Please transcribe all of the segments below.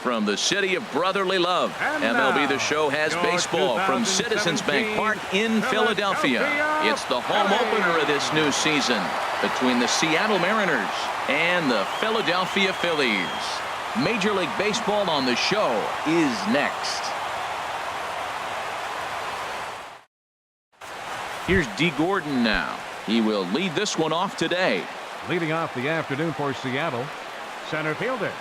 From the city of brotherly love, MLB The Show has baseball from Citizens Bank Park in Philadelphia. It's the home opener of this new season between the Seattle Mariners and the Philadelphia Phillies. Major League Baseball on The Show is next. Here's D. Gordon now. He will lead this one off today. Leading off the afternoon for Seattle, center fielder.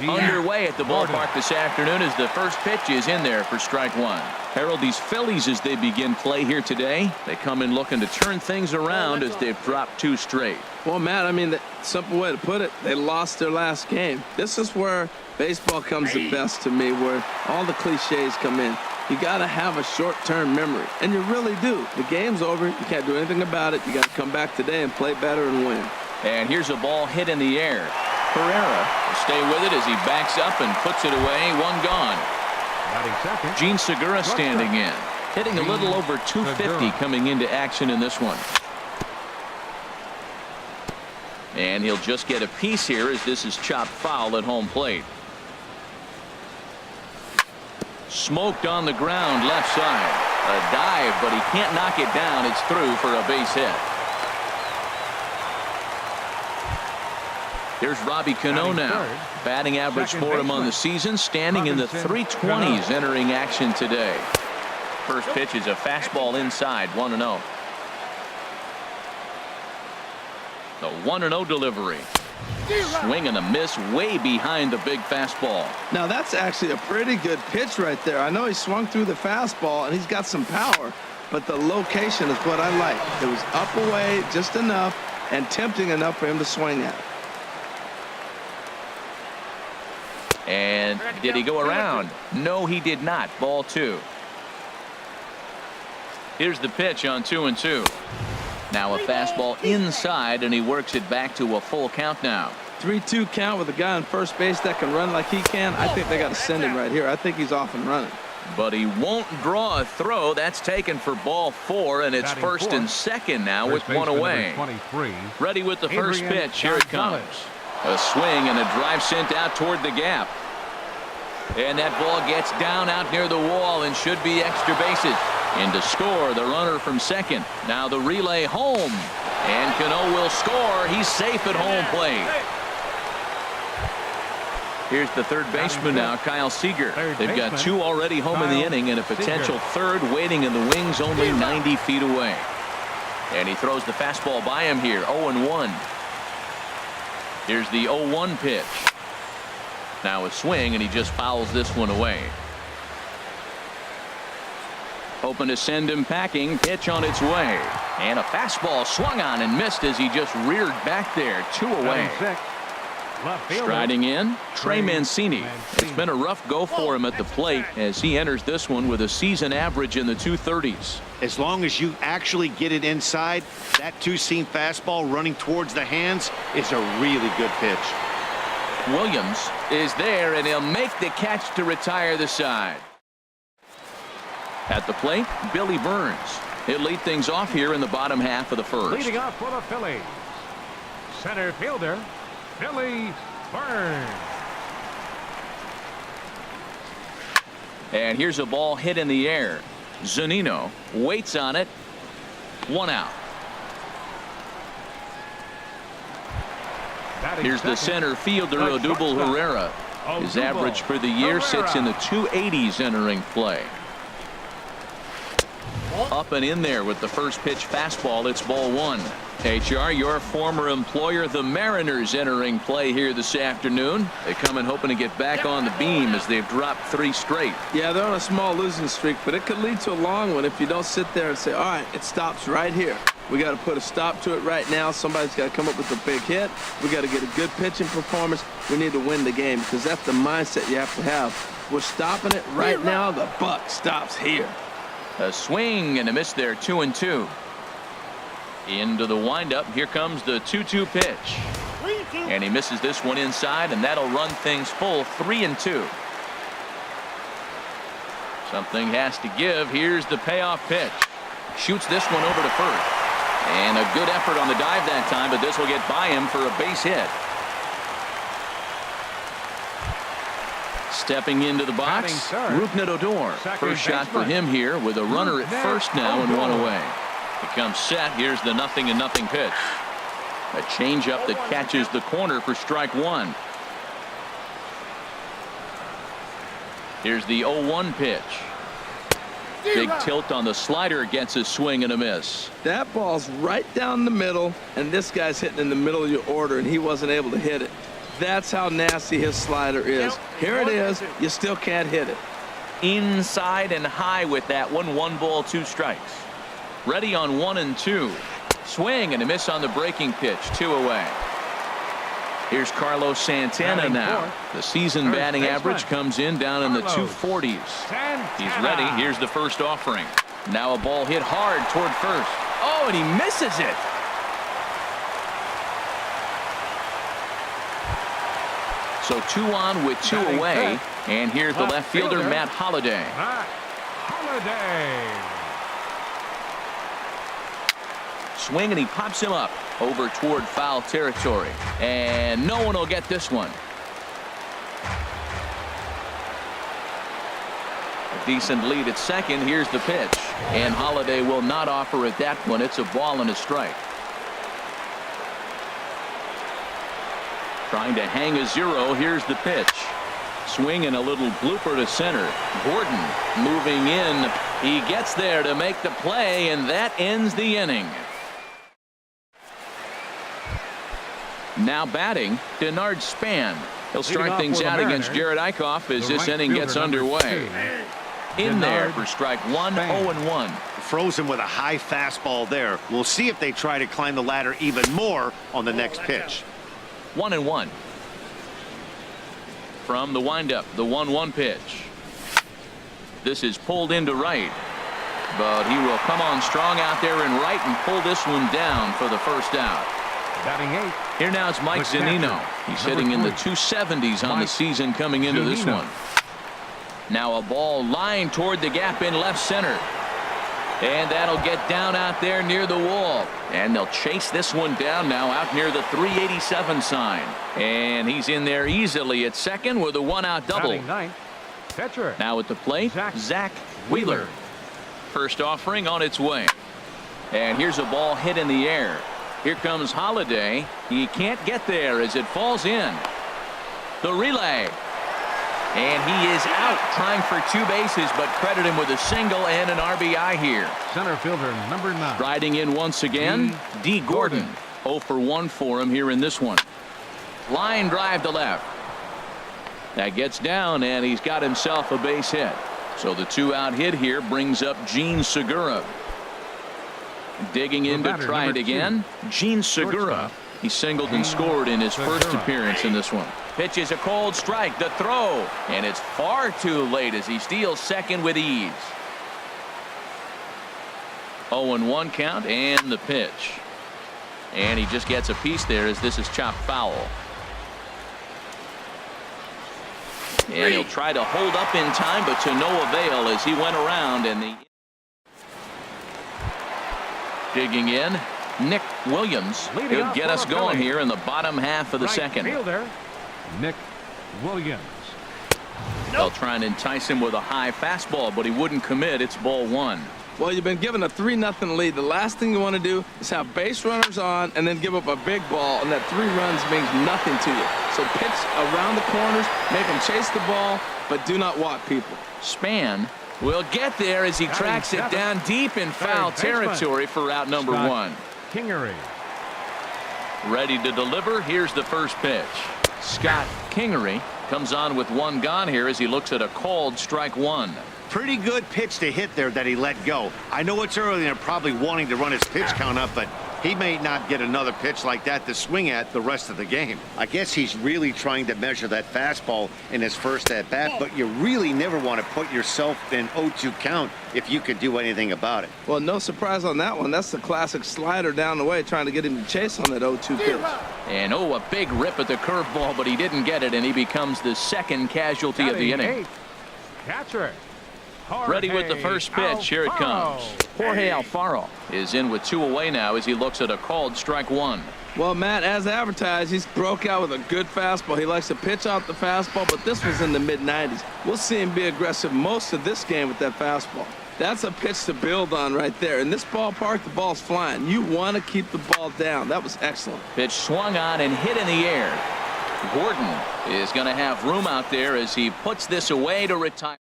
Underway at the ballpark this afternoon as the first pitch is in there for strike one. Harold, these Phillies, as they begin play here today, they come in looking to turn things around as they've dropped 2 straight. Well, Matt, I mean, the simple way to put it, they lost their last game. This is where baseball comes the best to me, where all the cliches come in. You got to have a short-term memory, and you really do. The game's over. You can't do anything about it. You got to come back today and play better and win. And here's a ball hit in the air. Herrera will stay with it as he backs up and puts it away. 1 gone. Gene Segura standing in, hitting a little over 250 coming into action in this one. And he'll just get a piece here as this is chopped foul at home plate. Smoked on the ground left side. A dive, but he can't knock it down. It's through for a base hit. Here's Robbie Cano now. Batting average for him on the season, standing in the 320s entering action today. First pitch is a fastball inside, 1-0. The 1-0 delivery. Swing and a miss way behind the big fastball. Now that's actually a pretty good pitch right there. I know he swung through the fastball and he's got some power, but the location is what I like. It was up away just enough and tempting enough for him to swing at. And did he go around? No, he did not. Ball 2. Here's the pitch on 2-2. Now a fastball inside, and he works it back to a full count now. 3-2 count with a guy on first base that can run like he can. I think they got to send him right here. I think he's off and running. But he won't draw a throw. That's taken for ball 4, and it's first and second now with 1 away. Ready with the first pitch. Here it comes. A swing and a drive sent out toward the gap. And that ball gets down out near the wall and should be extra bases. In to score the runner from second. Now the relay home. And Cano will score. He's safe at home plate. Here's the third baseman now, Kyle Seager. They've got 2 already home in the inning and a potential third waiting in the wings only 90 feet away. And he throws the fastball by him here. 0-1. Here's the 0-1 pitch. Now a swing, and he just fouls this one away. Hoping to send him packing. Pitch on its way. And a fastball swung on and missed as he just reared back there. 2 away. Striding in, Trey Mancini. It's been a rough go for him at the plate as he enters this one with a season average in the 230s. As long as you actually get it inside, that 2-seam fastball running towards the hands is a really good pitch. Williams is there, and he'll make the catch to retire the side. At the plate, Billy Burns. He'll lead things off here in the bottom half of the first. Leading off for the Phillies, center fielder, Billy Burns. And here's a ball hit in the air. Zunino waits on it. 1 out. Here's the center fielder, Odubel Herrera. His average for the year sits in the 280s entering play. Up and in there with the first pitch fastball. It's ball 1. HR, your former employer, the Mariners, entering play here this afternoon. They come in hoping to get back on the beam as they've dropped 3 straight. Yeah, they're on a small losing streak, but it could lead to a long one if you don't sit there and say, all right, it stops right here. We got to put a stop to it right now. Somebody's got to come up with a big hit. We got to get a good pitching performance. We need to win the game because that's the mindset you have to have. We're stopping it right now. The buck stops here. A swing and a miss there. 2-2. Into the windup. Here comes the 2-2 pitch. And he misses this one inside, and that'll run things full. 3-2. Something has to give. Here's the payoff pitch. Shoots this one over to first. And a good effort on the dive that time, but this will get by him for a base hit. Stepping into the box, Rougned Odor. First shot for him here with a runner at first now and one away. It comes set. Here's the 0-0 pitch. A changeup that catches the corner for strike one. Here's the 0-1 pitch. Big tilt on the slider, gets a swing and a miss. That ball's right down the middle, and this guy's hitting in the middle of your order, and he wasn't able to hit it. That's how nasty his slider is. Here it is. You still can't hit it. Inside and high with that one. 1 ball, 2 strikes. Ready on 1-2. Swing and a miss on the breaking pitch. 2 away. Here's Carlos Santana now. The season batting average comes in down in the 240s. He's ready. Here's the first offering. Now a ball hit hard toward first. Oh, and he misses it. So 2 on with 2 away. And here's the left fielder, Matt Holliday. Swing, and he pops him up over toward foul territory. And no one will get this one. A decent lead at second. Here's the pitch. And Holliday will not offer at that one. It's a ball and a strike. Trying to hang a 0. Here's the pitch. Swing and a little blooper to center. Gordon moving in. He gets there to make the play, and that ends the inning. Now batting, Denard Span. He'll start things out against Jared Eichhoff as this inning gets underway. In there for strike one, 0-1. Frozen with a high fastball there. We'll see if they try to climb the ladder even more on the next pitch. 1-1. From the windup, the 1-1 pitch. This is pulled into right, but he will come on strong out there in right and pull this one down for the first out. Batting 8. Here now is Mike Zunino. He's hitting in the 270s on the season coming into this one. Now a ball lined toward the gap in left center. And that'll get down out there near the wall. And they'll chase this one down now out near the 387 sign. And he's in there easily at second with a 1-out double. Now at the plate, Zach Wheeler. First offering on its way. And here's a ball hit in the air. Here comes Holliday. He can't get there as it falls in. The relay. And he is out trying for 2 bases, but credit him with a single and an RBI here. Center fielder number 9. Riding in once again, D. Gordon. 0 for 1 for him here in this one. Line drive to left. That gets down, and he's got himself a base hit. So the 2-out hit here brings up Gene Segura. Digging in to try it again. Gene Segura. He singled and scored in his first appearance in this one. Pitch is a cold strike. The throw. And it's far too late as he steals second with ease. 0-1 count and the pitch. And he just gets a piece there as this is chopped foul. And he'll try to hold up in time, but to no avail as he went around and the digging in. Nick Williams. He'll get us going here in the bottom half of the second. Nick Williams. They'll try and entice him with a high fastball, but he wouldn't commit. It's ball 1. Well, you've been given a 3-0 lead. The last thing you want to do is have base runners on and then give up a big ball, and that 3 runs means nothing to you. So pitch around the corners, make them chase the ball, but do not walk people. Span will get there as he tracks it down deep in foul territory for out number 1. Kingery. Ready to deliver. Here's the first pitch. Scott Kingery comes on with 1 gone here as he looks at a called strike 1. Pretty good pitch to hit there that he let go. I know it's early and they're probably wanting to run his pitch count up, but he may not get another pitch like that to swing at the rest of the game. I guess he's really trying to measure that fastball in his first at bat, but you really never want to put yourself in 0-2 count if you could do anything about it. Well, no surprise on that one. That's the classic slider down the way, trying to get him to chase on that 0-2 pitch. And a big rip at the curveball, but he didn't get it, and he becomes the second casualty of the inning. Catcher. Ready with the first pitch. Here it comes. Jorge Alfaro is in with 2 away now as he looks at a called strike 1. Well, Matt, as advertised, he's broke out with a good fastball. He likes to pitch out the fastball, but this was in the mid-90s. We'll see him be aggressive most of this game with that fastball. That's a pitch to build on right there. In this ballpark, the ball's flying. You want to keep the ball down. That was excellent. Pitch swung on and hit in the air. Gordon is going to have room out there as he puts this away to retire.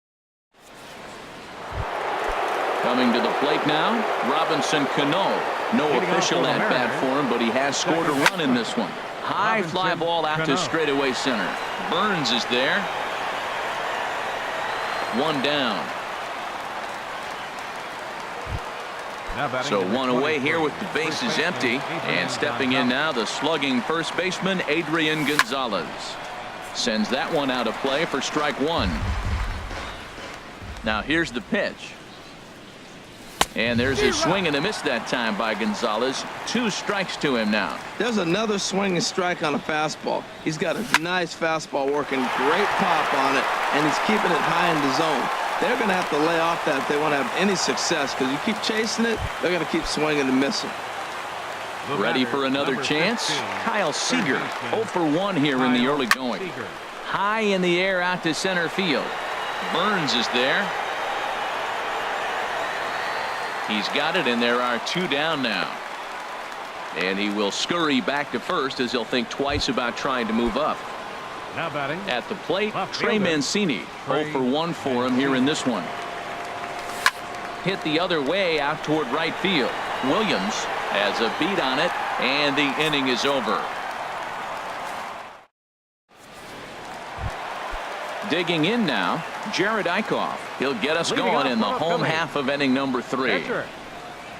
Coming to the plate now, Robinson Cano. No official at bat for him, but he has scored a run in this one. High fly ball out to straightaway center. Burns is there. One down. So one away here with the bases empty, and stepping in now, the slugging first baseman Adrian Gonzalez sends that one out of play for strike one. Now here's the pitch, and there's a swing and a miss that time by Gonzalez. 2 strikes to him now. There's another swing and strike on a fastball. He's got a nice fastball working, great pop on it, and he's keeping it high in the zone. They're going to have to lay off that if they want to have any success, because you keep chasing it, they're going to keep swinging and missing. Ready for another chance? Kyle Seager, 0 for 1 here in the early going. High in the air out to center field. Burns is there. He's got it, and there are 2 down now. And he will scurry back to first as he'll think twice about trying to move up. Now batting at the plate, Trey Mancini. 0 for 1 for him here in this one. Hit the other way out toward right field. Williams has a beat on it, and the inning is over. Digging in now, Jared Eichhoff. He'll get us going in the home half of inning number 3.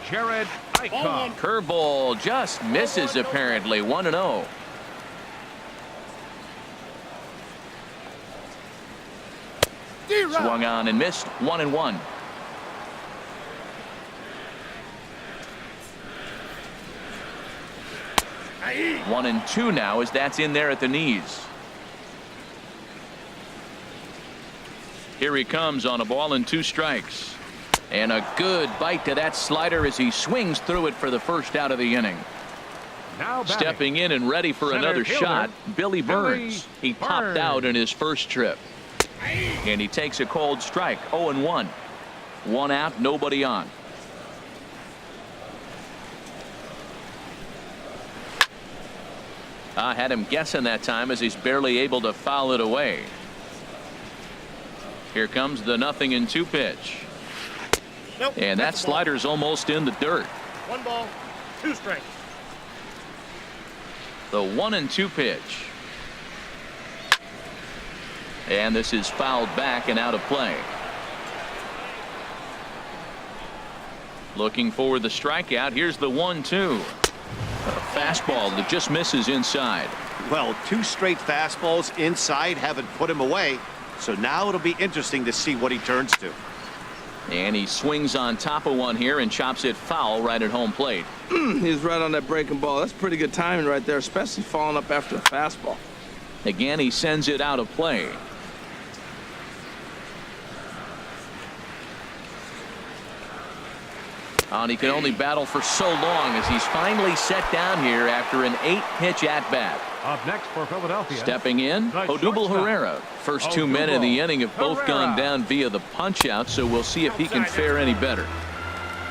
Jared Eichhoff. Curveball just misses apparently. 1-0. Swung on and missed. 1-1. One and 2 now as that's in there at the knees. Here he comes on a ball and 2 strikes. And a good bite to that slider as he swings through it for the first out of the inning. Now stepping in and ready for another shot, Billy Burns. He popped out in his first trip. And he takes a cold strike. 0-1. 1 out, nobody on. I had him guessing that time as he's barely able to foul it away. Here comes the 0-2 pitch. Nope, and that slider's almost in the dirt. 1 ball, 2 strikes. The 1-2 pitch. And this is fouled back and out of play. Looking for the strikeout. Here's the 1-2. A fastball that just misses inside. Well, 2 straight fastballs inside haven't put him away. So now it'll be interesting to see what he turns to. And he swings on top of one here and chops it foul right at home plate. He's right on that breaking ball. That's pretty good timing right there, especially following up after a fastball. Again, he sends it out of play. And he can only battle for so long as he's finally set down here after an 8-pitch at-bat. Up next for Philadelphia. Stepping in, Odubel Herrera. First 2 men in the inning have both gone down via the punch-out, so we'll see if he can fare any better.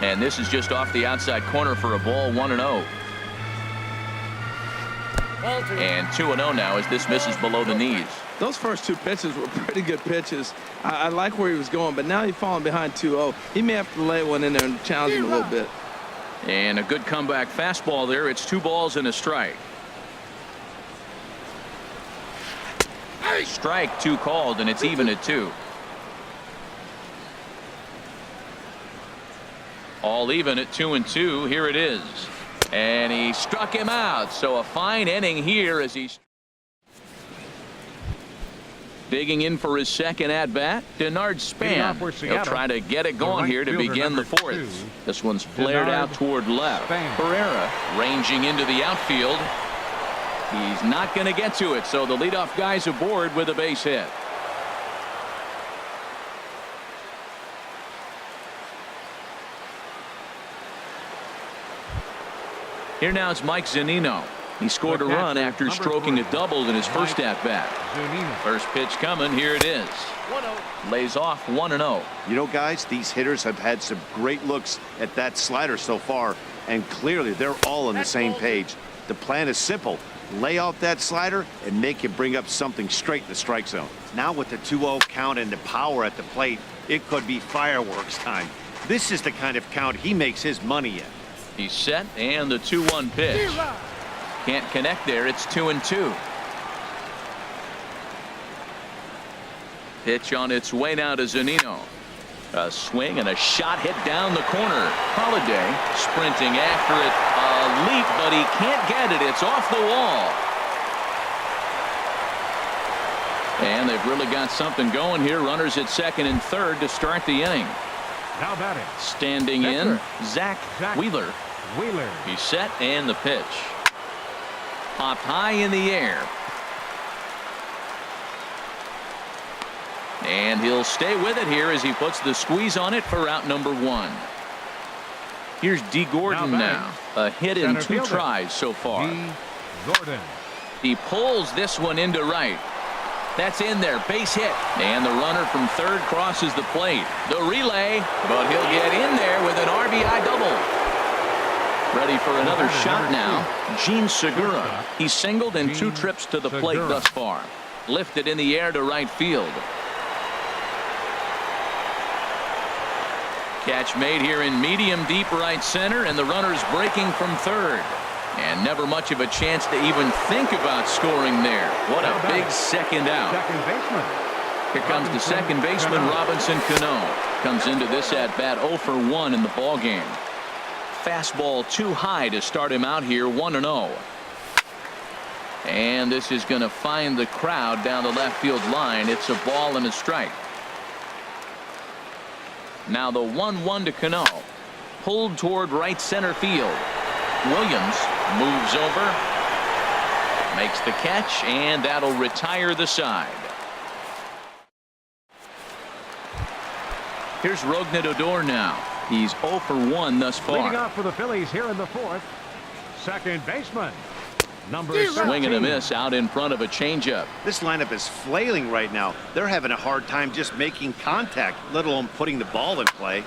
And this is just off the outside corner for a ball. 1-0. And 2-0 now as this misses below the knees. Those first 2 pitches were pretty good pitches. I like where he was going, but now he's falling behind 2-0. He may have to lay one in there and challenge him a little bit. And a good comeback fastball there. It's 2 balls and a strike. Strike 2 called, and it's even at 2. All even at 2-2. Here it is. And he struck him out. So a fine inning here as he's digging in for his second at-bat. Denard Span. He'll try to get it going here to begin the 4th. This one's flared out toward left. Pereira ranging into the outfield. He's not going to get to it, so the leadoff guy's aboard with a base hit. Here now is Mike Zunino. He scored a run after stroking a double in his first at-bat. First pitch coming. Here it is. 1-0. Lays off 1-0. You know, guys, these hitters have had some great looks at that slider so far, and clearly they're all on the same page. The plan is simple. Lay off that slider and make him bring up something straight in the strike zone. Now with the 2-0 count and the power at the plate, it could be fireworks time. This is the kind of count he makes his money in. He's set, and the 2-1 pitch. Can't connect there. It's 2-2. Pitch on its way now to Zunino. A swing and a shot hit down the corner. Holiday sprinting after it. A leap, but he can't get it. It's off the wall. And they've really got something going here. Runners at second and third to start the inning. Now batting. Standing in, Zach Wheeler. Wheeler. He's set, and the pitch. Popped high in the air. And he'll stay with it here as he puts the squeeze on it for out number 1. Here's D. Gordon now. A hit in 2 tries so far. D. Gordon. He pulls this one into right. That's in there. Base hit. And the runner from third crosses the plate. The relay, but he'll get in there with an RBI double. Ready for another shot now. Gene Segura. He's singled in 2 trips to the plate thus far. Lifted in the air to right field. Catch made here in medium deep right center, and the runner's breaking from third. And never much of a chance to even think about scoring there. What a big second out. Second baseman. Here comes the second baseman, Robinson Cano. Comes into this at bat 0 for 1 in the ball game. Fastball too high to start him out here, 1-0. And this is going to find the crowd down the left field line. It's a ball and a strike. Now the 1-1 to Cano. Pulled toward right center field. Williams moves over. Makes the catch, and that'll retire the side. Here's Rougned Odor now. He's 0 for 1 thus far. Leading off for the Phillies here in the 4th. Second baseman. Number 17. Swing and a miss out in front of a changeup. This lineup is flailing right now. They're having a hard time just making contact, let alone putting the ball in play.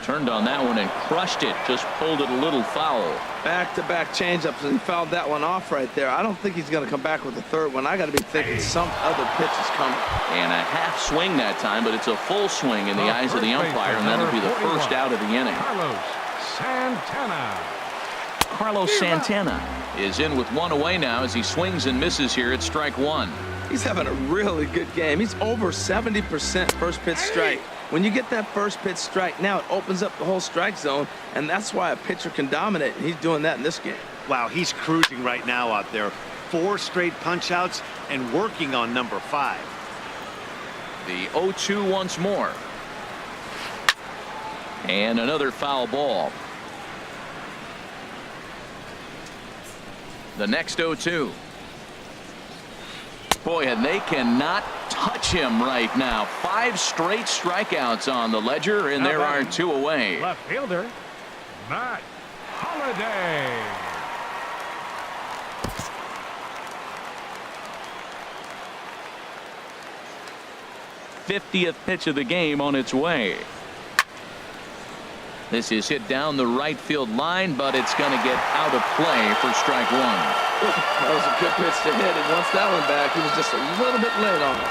Turned on that one and crushed it. Just pulled it a little foul. Back-to-back changeups, and he fouled that one off right there. I don't think he's going to come back with the third one. I got to be thinking some other pitch is coming. And a half swing that time, but it's a full swing in the eyes of the umpire, and that'll be the first out of the inning. Carlos Santana is in with 1 away now as he swings and misses here at strike 1. He's having a really good game. He's over 70% first pitch strike. When you get that first pitch strike, now it opens up the whole strike zone, and that's why a pitcher can dominate, and he's doing that in this game. Wow, he's cruising right now out there. 4 straight punch outs and working on number 5. The 0-2 once more. And another foul ball. The next 0-2. Boy, and they cannot touch him right now. 5 straight strikeouts on the ledger, and there are 2 away. Left fielder, Matt Holliday. '50th pitch of the game on its way. This is hit down the right field line, but it's going to get out of play for strike 1. That was a good pitch to hit, and once that one back, he was just a little bit late on it.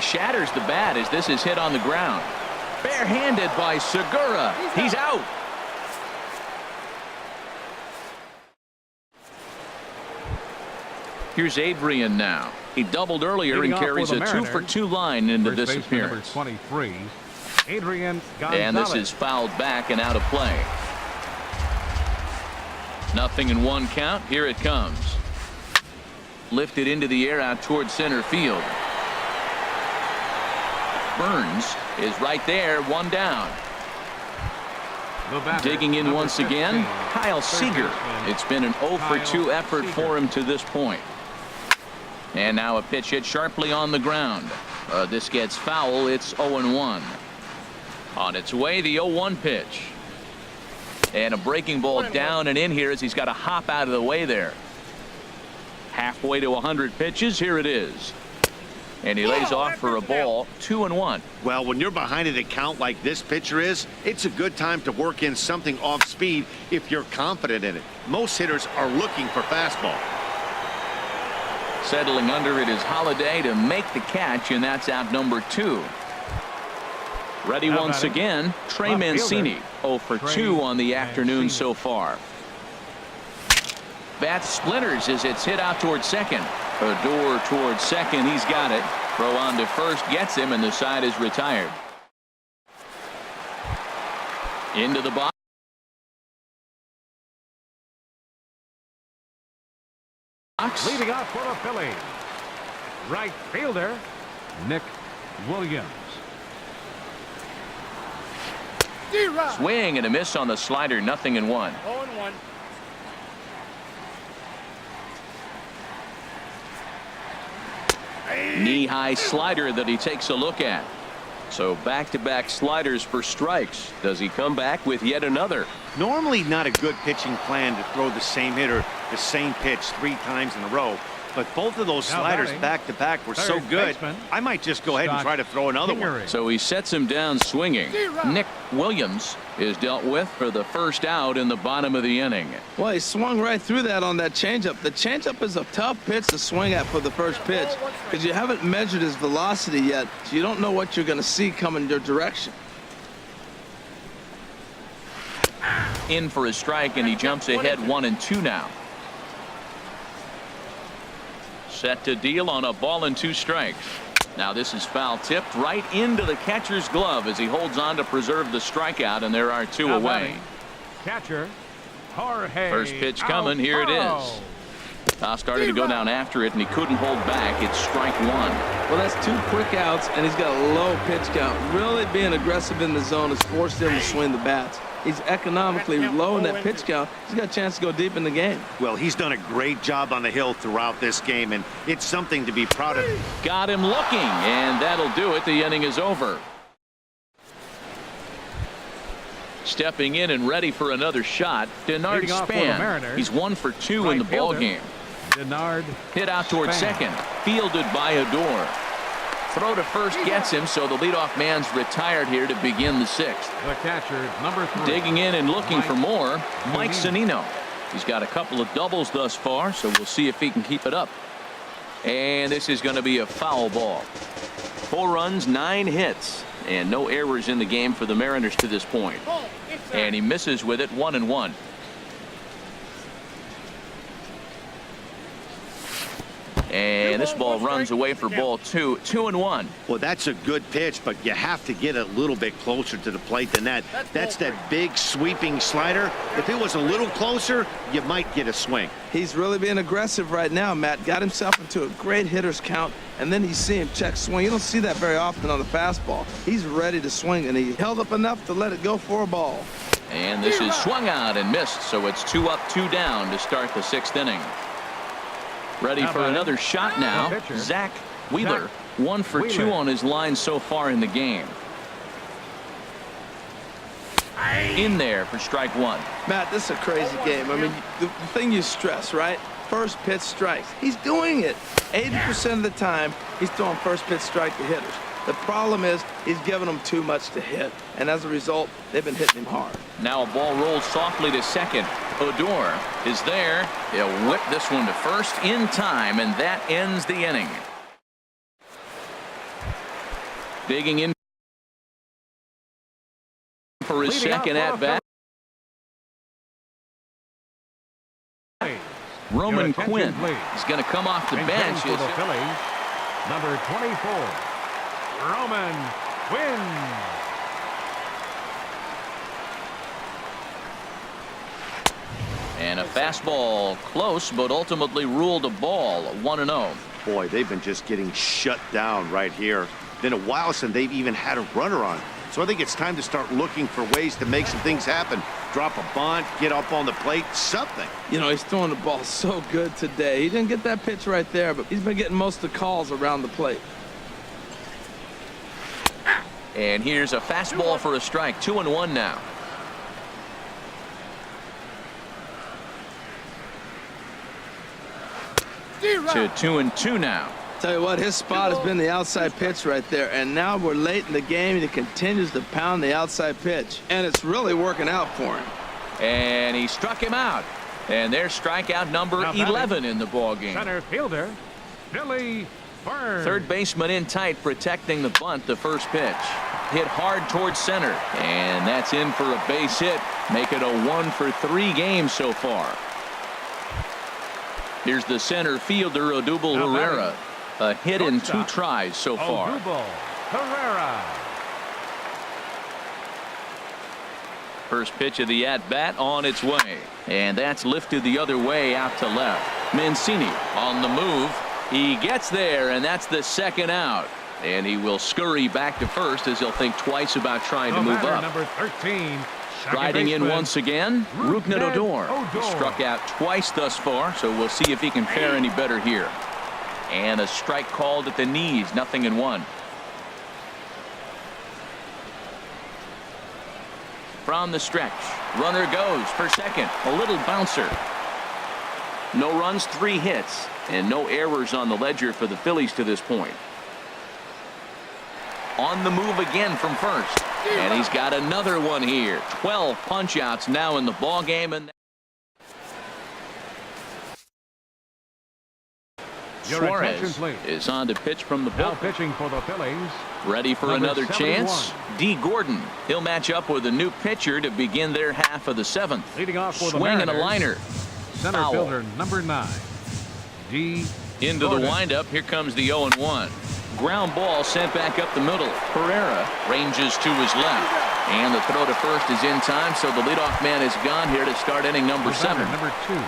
Shatters the bat as this is hit on the ground. Barehanded by Segura. He's out. Here's Adrian now. He doubled earlier and carries a 2 for 2 line into this appearance. Number 23, Adrian Gonzalez. And this is fouled back and out of play. 0-1 count. Here it comes. Lifted into the air out toward center field. Burns is right there, 1 down. Digging in once again, Kyle Seager. It's been an 0 for 2 effort for him to this point. And now a pitch hit sharply on the ground. This gets foul. It's 0-1. On its way, the 0-1 pitch. And a breaking ball down and in here as he's got to hop out of the way there. Halfway to 100 pitches. Here it is. And he lays off for a ball. 2-1. Well, when you're behind an account like this pitcher is, it's a good time to work in something off speed if you're confident in it. Most hitters are looking for fastball. Settling under it is Holiday to make the catch, and that's out number 2. Ready once again, Trey Mancini. 0 for 2 on the afternoon so far. Bat splinters as it's hit out towards second. Odor towards second. He's got it. Throw on to first gets him, and the side is retired. Into the box. Leading off for the Phillies, right fielder Nick Williams. Swing and a miss on the slider. 0-1. 0-1. Knee-high slider that he takes a look at. So back-to-back sliders for strikes. Does he come back with yet another? Normally not a good pitching plan to throw the same hitter the same pitch 3 times in a row. But both of those sliders back-to-back were so good, I might just go ahead and try to throw another one. So he sets him down swinging. Nick Williams is dealt with for the first out in the bottom of the inning. Well, he swung right through that on that changeup. The changeup is a tough pitch to swing at for the first pitch because you haven't measured his velocity yet, so you don't know what you're going to see coming your direction. In for a strike, and he jumps ahead 1-2 now. Set to deal on a ball and 2 strikes. Now this is foul tipped right into the catcher's glove as he holds on to preserve the strikeout, and there are 2 away. Catcher Jorge. First pitch coming. Here it is. Toss started to go down after it, and he couldn't hold back. It's strike 1. Well, that's 2 quick outs, and he's got a low pitch count. Really being aggressive in the zone has forced him to swing the bats. He's economically low in that pitch count. He's got a chance to go deep in the game. Well, he's done a great job on the hill throughout this game, and it's something to be proud of. Got him looking, and that'll do it. The inning is over. Stepping in and ready for another shot, Denard Span. He's 1 for 2 in the ball game. Denard hit out towards second, fielded by Odor. Throw to first gets him, so the leadoff man's retired here to begin the 6th. The catcher, number 3. Digging in and looking for more, Mike Zunino. He's got a couple of doubles thus far, so we'll see if he can keep it up. And this is going to be a foul ball. 4 runs, 9 hits, and no errors in the game for the Mariners to this point. And he misses with it. 1-1. And this ball runs away for ball 2. 2-1. Well, that's a good pitch, but you have to get a little bit closer to the plate than that. That's that big sweeping slider. If it was a little closer, you might get a swing. He's really being aggressive right now, Matt. Got himself into a great hitter's count, and then you see him check swing. You don't see that very often on the fastball. He's ready to swing, and he held up enough to let it go for a ball. And this is swung out and missed, so it's 2 up, 2 down to start the 6th inning. Ready for another shot now. Zach Wheeler, 1 for 2 on his line so far in the game. In there for strike 1. Matt, this is a crazy game. I mean, the thing you stress, right? First pitch strikes. He's doing it. 80% of the time, he's throwing first pitch strike to hitters. The problem is he's giving them too much to hit, and as a result, they've been hitting him hard. Now a ball rolls softly to second. Odor is there. He'll whip this one to first in time, and that ends the inning. Digging in for his second at bat. Roman Quinn is going to come off the bench. For the Phillies, number 24, Roman Quinn. And a fastball close, but ultimately ruled a ball. 1-0. Boy, they've been just getting shut down right here. Been a while since they've even had a runner on. So I think it's time to start looking for ways to make some things happen. Drop a bunt, get up on the plate, something. You know, he's throwing the ball so good today. He didn't get that pitch right there, but he's been getting most of the calls around the plate. And here's a fastball for a strike. 2-1 now. to 2-2 now. Tell you what, his spot has been the outside pitch right there, and now we're late in the game and he continues to pound the outside pitch, and it's really working out for him. And he struck him out, and there's strikeout number 11 in the ball game. Center fielder Billy Burns. Third baseman in tight, protecting the bunt. The first pitch hit hard towards center, and that's in for a base hit. Make it a 1-for-3 game so far. Here's the center fielder Odubel Herrera. A hit in 2 tries so far. Odubel Herrera. First pitch of the at-bat on its way, and that's lifted the other way out to left. Mancini on the move. He gets there, and that's the second out, and he will scurry back to first as he'll think twice about trying to move up. Number 13, Striding in once again, Rougned Odor. He struck out twice thus far, so we'll see if he can fare any better here. And a strike called at the knees, 0-1. From the stretch, runner goes for second. A little bouncer. No runs, 3 hits, and no errors on the ledger for the Phillies to this point. On the move again from first, and he's got another one here. 12 punch-outs now in the ball game, and Suarez is on to pitch from the Now bullpen. pitching for the Phillies. Ready for Number another 71. chance. D. Gordon. He'll match up with a new pitcher to begin their half of the 7th. Leading off for the Swing and a Mariners, liner. Center Foul. fielder number 9. D. Into Gordon. the windup. Here comes the 0-1. Ground ball sent back up the middle. Herrera ranges to his left. And the throw to first is in time, so the leadoff man is gone here to start inning number 7. Number 2.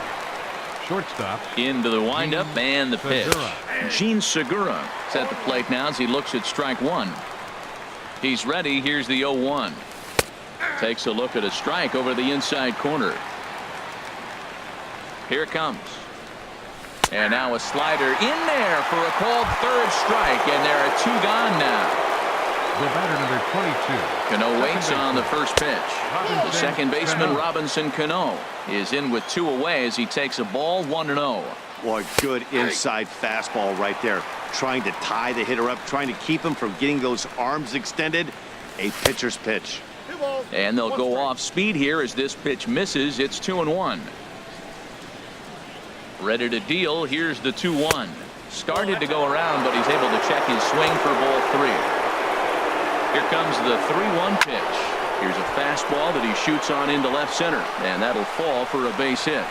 Shortstop. Into the windup and the pitch. Segura. Gene Segura is at the plate now as he looks at strike 1. He's ready. Here's the 0-1. Takes a look at a strike over the inside corner. Here it comes. And now a slider in there for a called third strike, and there are 2 gone now. The batter number 22. Cano waits on the first pitch. The Robinson second baseman Cano. Robinson Cano is in with 2 away as he takes a ball 1-0. Boy, good inside fastball right there. Trying to tie the hitter up, trying to keep him from getting those arms extended. A pitcher's pitch. And they'll go off speed here as this pitch misses. It's 2-1. Ready to deal. Here's the 2-1. Started to go around, but he's able to check his swing for ball 3. Here comes the 3-1 pitch. Here's a fastball that he shoots on into left center, and that'll fall for a base hit.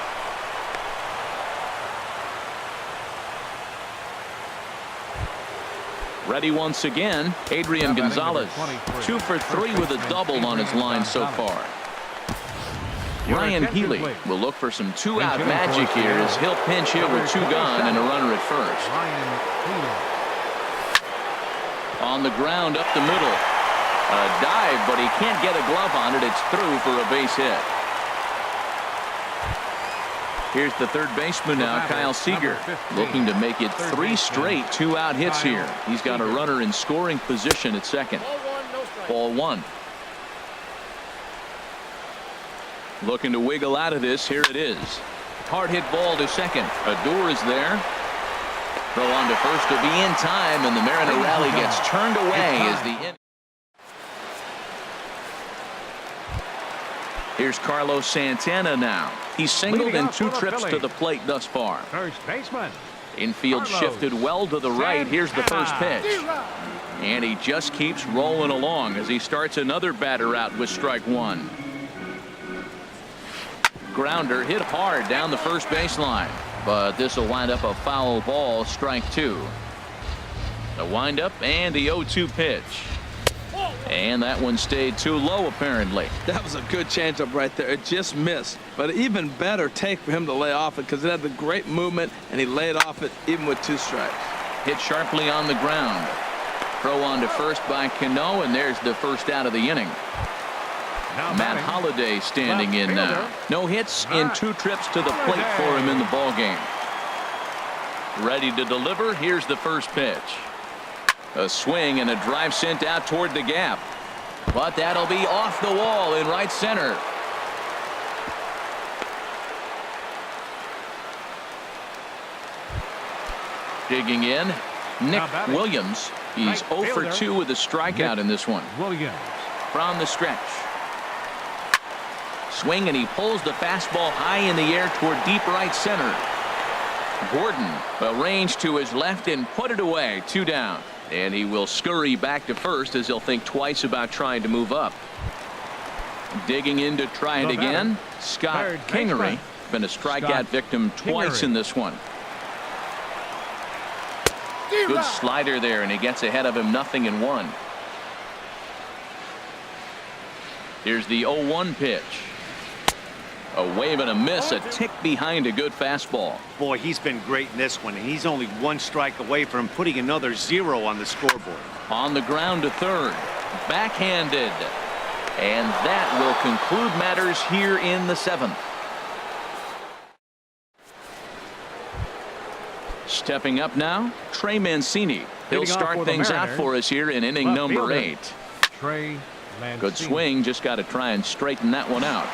Ready once again, Adrian Gonzalez. 2 for 3 with a double on his line so far. Ryan Healy will look for some 2-out magic here as he'll pinch hit with 2 gone and a runner at first. Ryan Healy. On the ground up the middle. A dive, but he can't get a glove on it. It's through for a base hit. Here's the third baseman now, Kyle Seager, looking to make it 3 straight 2-out hits here. He's got a runner in scoring position at second. Ball 1. Looking to wiggle out of this. Here it is. Hard hit ball to second. Odor is there. Throw on to first to be in time, and the Mariner rally gets turned away as the inning. Here's Carlos Santana now. He's singled in 2 trips to the plate thus far. First baseman. Infield Carlos shifted well to the right. Here's the first pitch. And he just keeps rolling along as he starts another batter out with strike 1. Grounder hit hard down the first baseline, but this will wind up a foul ball, strike 2. The windup and the 0-2 pitch. And that one stayed too low, apparently. That was a good changeup right there. It just missed. But even better take for him to lay off it because it had the great movement, and he laid off it even with 2 strikes. Hit sharply on the ground. Throw on to first by Cano, and there's the first out of the inning. Now Matt batting, Holliday standing in now. No hits in 2 trips to the plate for him in the ball game. Ready to deliver. Here's the first pitch. A swing and a drive sent out toward the gap. But that'll be off the wall in right center. Digging in, Nick Williams. He's 0 for 2 with a strikeout in this one. Williams. From the stretch. Swing, and he pulls the fastball high in the air toward deep right center. Gordon arranged to his left and put it away. 2 down. And he will scurry back to first as he'll think twice about trying to move up. Digging in to try it again. Scott Kingery. Been a strikeout victim twice in this one. Good slider there, and he gets ahead of him. 0-1. Here's the 0-1 pitch. A wave and a miss, a tick behind a good fastball. Boy, he's been great in this one, and he's only 1 strike away from putting another 0 on the scoreboard. On the ground to third. Backhanded. And that will conclude matters here in the 7th. Stepping up now, Trey Mancini. He'll start things out for us here in inning number 8. Trey Mancini. Good swing, just got to try and straighten that one out.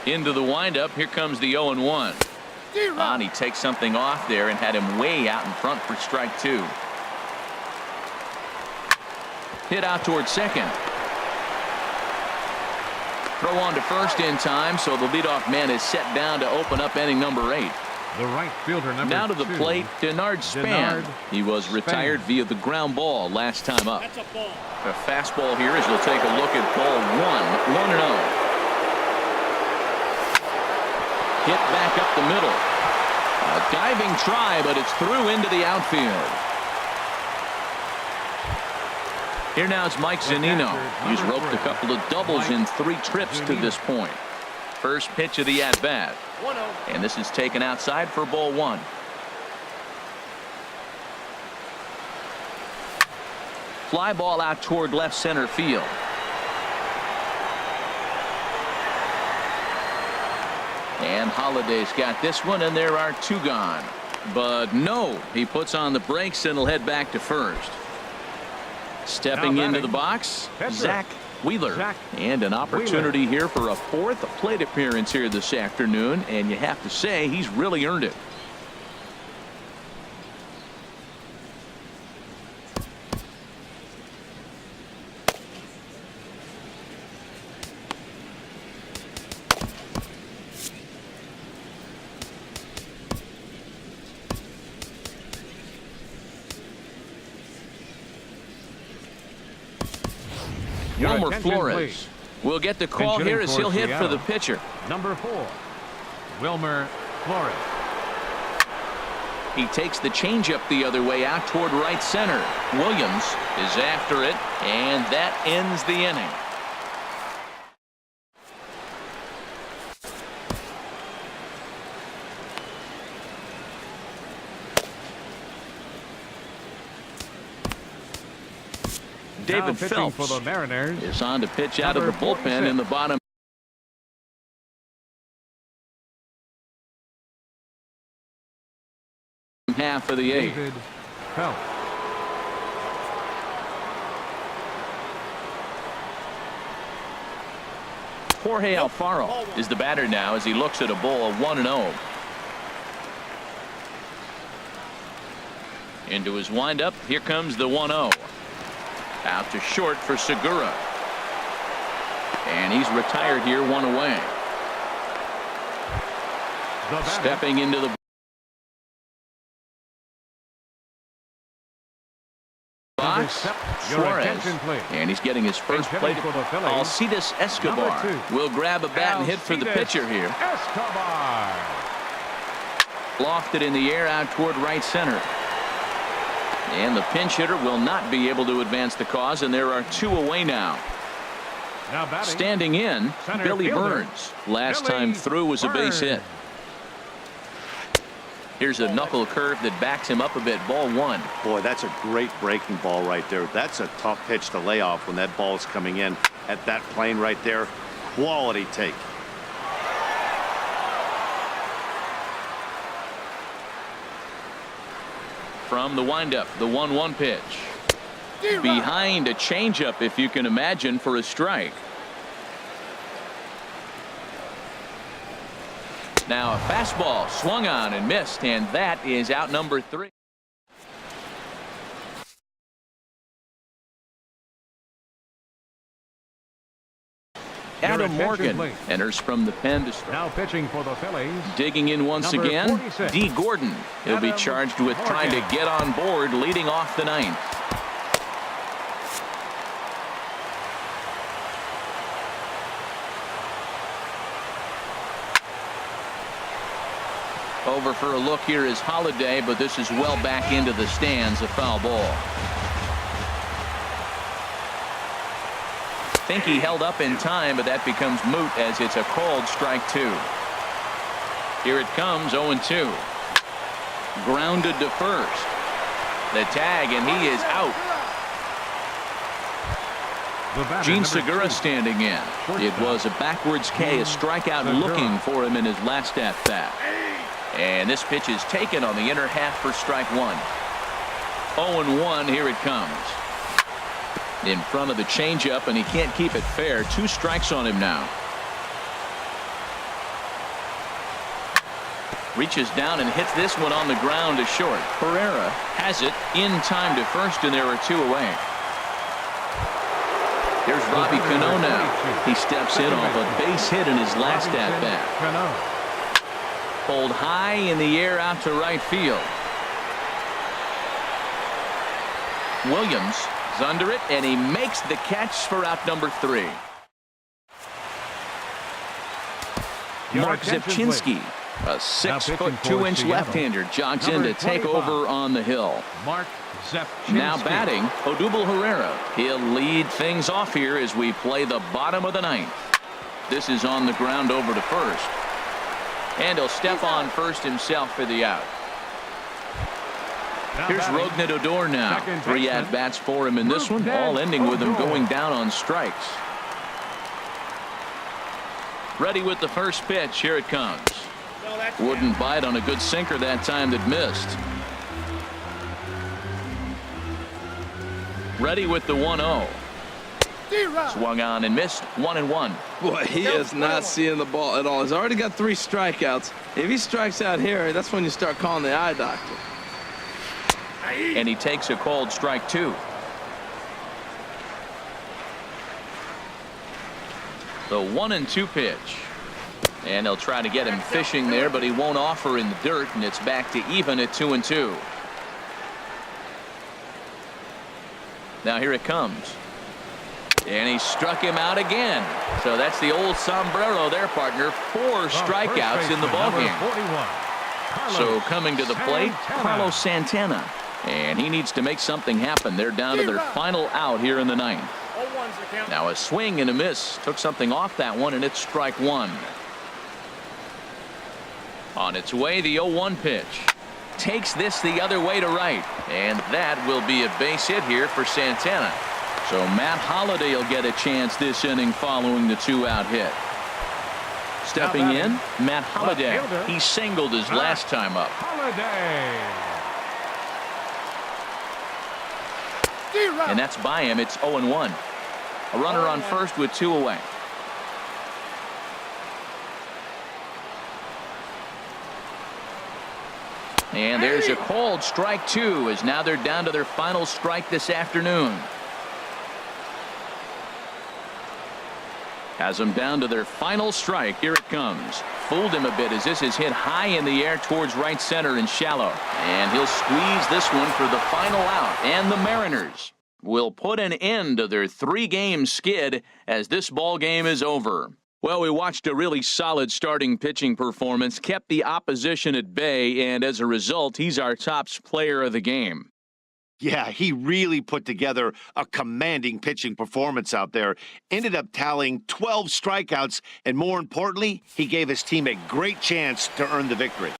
Into the windup, here comes the 0-1. And he takes something off there and had him way out in front for strike 2. Hit out towards second. Throw on to first in time, so the leadoff man is set down to open up inning number 8. The right fielder, number 2. Now to the plate, Denard Span. He was retired via the ground ball last time up. That's a ball. A fastball here as we'll take a look at ball 1. 1-0. Hit back up the middle. A diving try, but it's through into the outfield. Here now is Mike Zunino. He's roped a couple of doubles in 3 trips to this point. First pitch of the at-bat. And this is taken outside for ball 1. Fly ball out toward left center field. And Holiday's got this one, and there are 2 gone. But no, he puts on the brakes and will head back to first. Stepping into the box, Zach Wheeler. And an opportunity here for a 4th plate appearance here this afternoon, and you have to say he's really earned it. Wilmer Flores will get the call here as he'll hit for the pitcher. Number 4, Wilmer Flores. He takes the changeup the other way out toward right center. Williams is after it, and that ends the inning. David Phelps for the Mariners is on to pitch out of the bullpen in the bottom half of the 8th. David Phelps. Jorge Alfaro is the batter now as he looks at a ball of 1-0. Into his windup, here comes the 1-0. Out to short for Segura. And he's retired here, 1 away. Stepping into the box, Suarez. And he's getting his first plate. Alcides Escobar will grab a bat and hit for the pitcher here. Escobar. Lofted in the air out toward right center. And the pinch hitter will not be able to advance the cause, and there are 2 away now. Standing in, Billy Burns. Last time through was a base hit. Here's a knuckle curve that backs him up a bit. Ball 1. Boy, that's a great breaking ball right there. That's a tough pitch to lay off when that ball's coming in at that plane right there. Quality take. From the windup, the 1-1 pitch. Behind a changeup, if you can imagine, for a strike. Now a fastball swung on and missed, and that is out number 3. Adam Morgan enters from the pen to start. Now pitching for the Phillies. Digging in once Number again, 46. D. Gordon. He'll be charged with trying to get on board leading off the 9th. Over for a look here is Holiday, but this is well back into the stands, a foul ball. Think he held up in time, but that becomes moot as it's a called strike 2. Here it comes, 0-2. Grounded to first. The tag, and he is out. Gene Segura standing in. It was a backwards K, a strikeout looking for him in his last at-bat. And this pitch is taken on the inner half for strike 1. 0-1, here it comes. In front of the changeup, and he can't keep it fair. 2 strikes on him now. Reaches down and hits this one on the ground to short. Herrera has it in time to first, and there are 2 away. Here's Robbie Cano now. He steps in off a base hit in his last at-bat. Pulled high in the air out to right field. Williams is under it, and he makes the catch for out number 3. Mark Zepchinski, a 6'2" left-hander, jogs in to take over on the hill. Mark Zepchinski. Now batting, Odubel Herrera. He'll lead things off here as we play the bottom of the 9th. This is on the ground over to first. And he'll step on first himself for the out. Here's Rougned Odor now. 3 at-bats for him in this one, all ending with him going down on strikes. Ready with the first pitch. Here it comes. Wouldn't bite on a good sinker that time that missed. Ready with the 1-0. Swung on and missed. 1-1. Boy, he is not seeing the ball at all. He's already got 3 strikeouts. If he strikes out here, that's when you start calling the eye doctor. And he takes a called strike 2. The 1-2 pitch. And they'll try to get him fishing there, but he won't offer in the dirt, and it's back to even at 2-2. Now here it comes. And he struck him out again. So that's the old sombrero there, partner. 4 strikeouts in the ballgame. So coming to the plate, Carlos Santana. And he needs to make something happen. They're down to their final out here in the 9th. Now a swing and a miss. Took something off that one, and it's strike 1. On its way, the 0-1 pitch. Takes this the other way to right. And that will be a base hit here for Santana. So Matt Holliday will get a chance this inning following the 2-out hit. Stepping in, Matt Holliday. He singled his last time up. And that's by him. It's 0-1. A runner on first with 2 away. And there's a called strike 2, as now they're down to their final strike this afternoon. Has them down to their final strike. Here it comes. Fooled him a bit as this is hit high in the air towards right center and shallow. And he'll squeeze this one for the final out. And the Mariners will put an end to their 3-game skid as this ball game is over. Well, we watched a really solid starting pitching performance, kept the opposition at bay, and as a result, he's our top player of the game. Yeah, he really put together a commanding pitching performance out there. Ended up tallying 12 strikeouts, and more importantly, he gave his team a great chance to earn the victory.